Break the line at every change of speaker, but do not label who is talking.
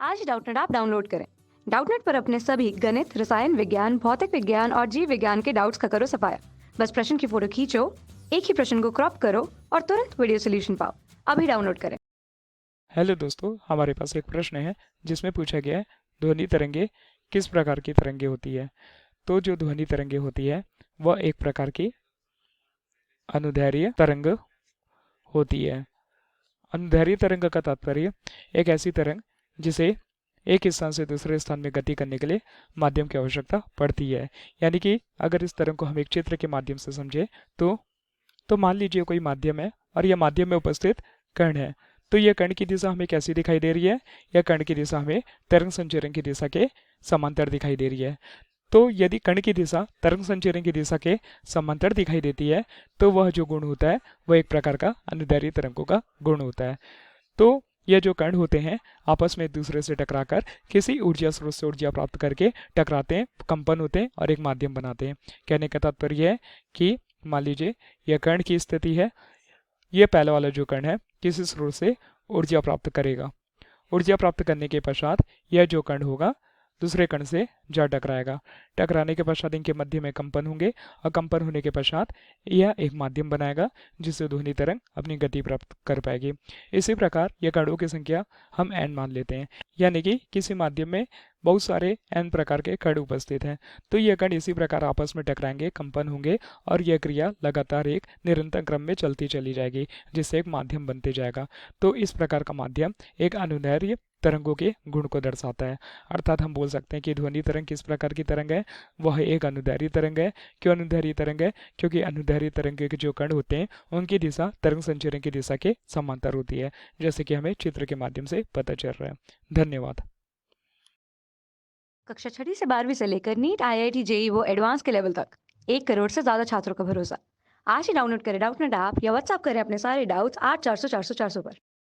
आज ही Doubtnut app download करें। Doubtnut पर अपने सभी गणित, रसायन विज्ञान, भौतिक विज्ञान और जीव विज्ञान के डाउट्स का करो सफाया। बस प्रश्न की फोटो खींचो, एक ही प्रश्न को क्रॉप करो और तुरंत वीडियो सोल्यूशन पाओ। अभी डाउनलोड करें।
हेलो दोस्तों, हमारे पास एक प्रश्न है जिसमें पूछा गया है ध्वनि तरंगे किस प्रकार की तरंगे होती है। तो जो ध्वनि तरंगे होती है वह एक प्रकार की अनुदैर्घ्य तरंग होती है। अनुदैर्घ्य तरंग का तात्पर्य एक ऐसी तरंग जिसे एक स्थान से दूसरे स्थान में गति करने के लिए माध्यम की आवश्यकता पड़ती है। यानी कि अगर इस तरंग को हम एक चित्र के माध्यम से समझे तो मान लीजिए कोई माध्यम है और यह माध्यम में उपस्थित कण है। तो यह कण की दिशा हमें कैसी दिखाई दे रही है? यह कण की दिशा हमें तरंग संचरण की दिशा के समांतर दिखाई दे रही है। तो यदि कण की दिशा तरंग संचरण की दिशा के समांतर दिखाई देती है तो वह जो गुण होता है वह एक प्रकार का अनुदैर्घ्य तरंगों का गुण होता है। तो यह जो कण होते हैं आपस में एक दूसरे से टकराकर किसी ऊर्जा स्रोत से ऊर्जा प्राप्त करके टकराते हैं, कंपन होते हैं और एक माध्यम बनाते हैं। कहने का तात्पर्य यह है कि मान लीजिए यह कण की स्थिति है। यह पहला वाला जो कण है किसी स्रोत से ऊर्जा प्राप्त करेगा। ऊर्जा प्राप्त करने के पश्चात यह जो कण होगा दूसरे कण से जा टकराएगा। टकराने के पश्चात इनके मध्य में कंपन होंगे और कंपन होने के पश्चात यह एक माध्यम बनाएगा जिससे ध्वनि तरंग अपनी गति प्राप्त कर पाएगी। इसी प्रकार यह कणों की संख्या हम n मान लेते हैं, यानी कि किसी माध्यम में बहुत सारे n प्रकार के कण उपस्थित हैं। तो यह कण इसी प्रकार आपस में टकराएंगे, कंपन होंगे और यह क्रिया लगातार एक निरंतर क्रम में चलती चली जाएगी जिससे एक माध्यम बनते जाएगा। तो इस प्रकार का माध्यम एक अनुदैर्घ्य तरंगों के गुण को दर्शाता है। अर्थात हम बोल सकते हैं कि ध्वनि तरंग किस प्रकार की तरंग है? वह एक अनुदैर्घ्य तरंग है। क्यों अनुदैर्घ्य तरंग है? क्योंकि अनुदैर्घ्य तरंग के जो कण होते हैं उनकी दिशा तरंग संचरण की दिशा के समांतर होती है, जैसे कि हमें चित्र के माध्यम से पता चल रहा है। धन्यवाद।
कक्षा 6 से 12वीं से लेकर नीट, IIT, JEE वो एडवांस के लेवल तक 1 करोड़ से ज्यादा छात्रों का भरोसा। आज ही डाउनलोड करें डाउटनेट ऐप या व्हाट्सएप करें अपने सारे डाउट्स 8400 400 400 पर।